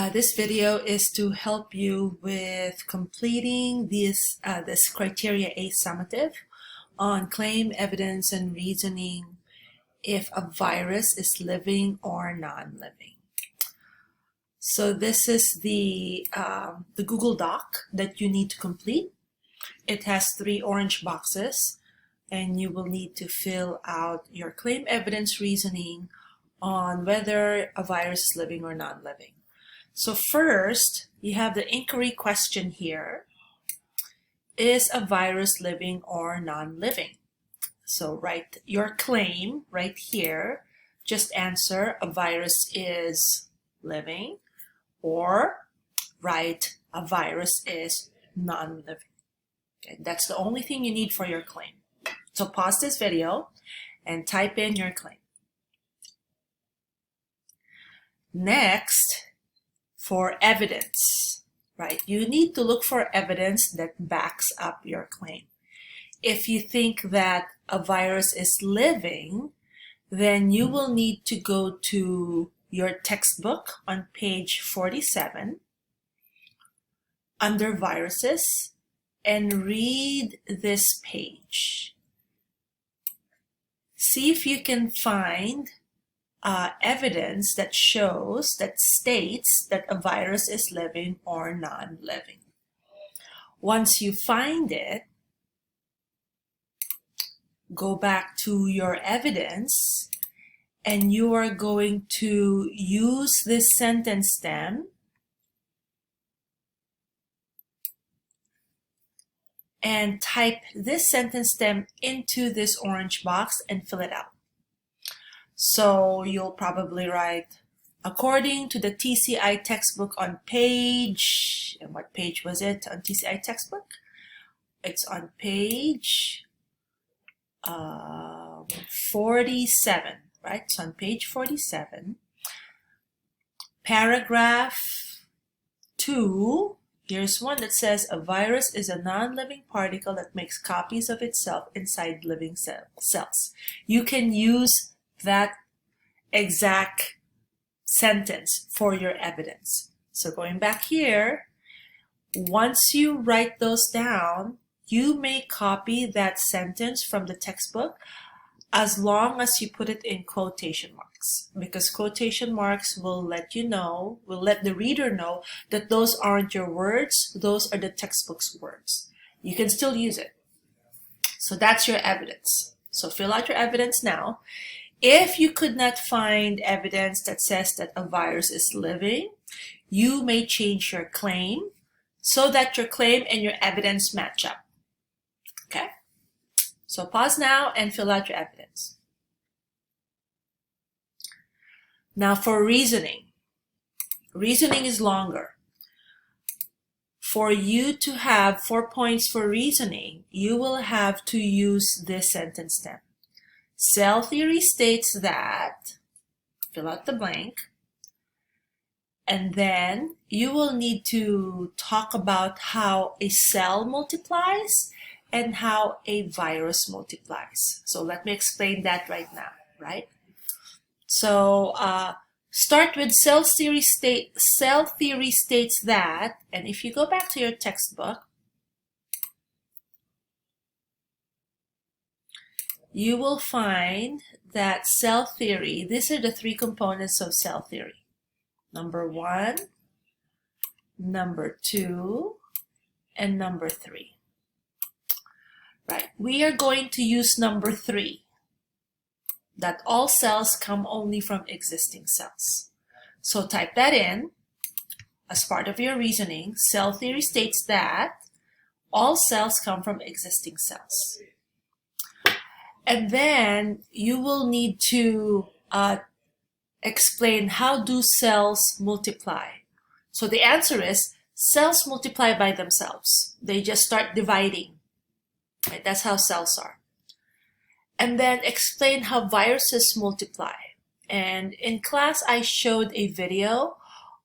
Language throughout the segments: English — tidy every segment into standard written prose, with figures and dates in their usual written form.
This video is to help you with completing this criteria A summative on claim, evidence, and reasoning if a virus is living or non-living. So this is the Google Doc that you need to complete. It has 3 orange boxes, and you will need to fill out your claim, evidence, reasoning on whether a virus is living or non-living. So first, you have the inquiry question here. Is a virus living or non-living? So write your claim right here. Just answer a virus is living, or write a virus is non-living. Okay, that's the only thing you need for your claim. So pause this video and type in your claim. Next, for evidence, right? You need to look for evidence that backs up your claim. If you think that a virus is living, then you will need to go to your textbook on page 47 under viruses and read this page. See if you can find evidence that states that a virus is living or non-living. Once you find it, go back to your evidence, and you are going to use this sentence stem and type this sentence stem into this orange box and fill it out. So you'll probably write, according to the TCI textbook on page, and what page was it on TCI textbook? It's on page 47, right? So on page 47, paragraph 2, here's one that says, a virus is a non-living particle that makes copies of itself inside living cells. You can use that exact sentence for your evidence. So going back here, once you write those down, you may copy that sentence from the textbook as long as you put it in quotation marks, because quotation marks will let you know, will let the reader know that those aren't your words, those are the textbook's words. You can still use it. So that's your evidence. So fill out your evidence now. If you could not find evidence that says that a virus is living, you may change your claim so that your claim and your evidence match up. Okay? So pause now and fill out your evidence. Now for reasoning. Reasoning is longer. For you to have 4 points for reasoning, you will have to use this sentence stem. Cell theory states that, fill out the blank, and then you will need to talk about how a cell multiplies and how a virus multiplies. So let me explain that right now, right? So start with cell theory states that, and if you go back to your textbook, you will find that cell theory, these are the 3 components of cell theory. Number 1, number 2, and number 3. Right, we are going to use number 3, that all cells come only from existing cells. So type that in as part of your reasoning. Cell theory states that all cells come from existing cells. And then you will need to explain, how do cells multiply? So the answer is, cells multiply by themselves. They just start dividing. Right? That's how cells are. And then explain how viruses multiply. And in class, I showed a video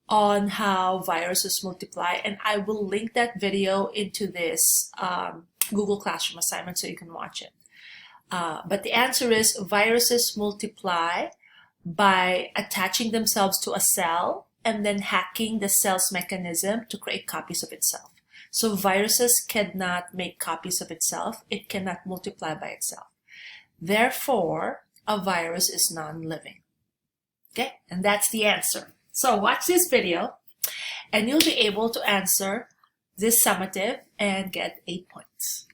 on how viruses multiply, and I will link that video into this Google Classroom assignment so you can watch it. But the answer is, viruses multiply by attaching themselves to a cell and then hacking the cell's mechanism to create copies of itself. So viruses cannot make copies of itself. It cannot multiply by itself. Therefore, a virus is non-living. Okay, and that's the answer. So watch this video and you'll be able to answer this summative and get 8 points.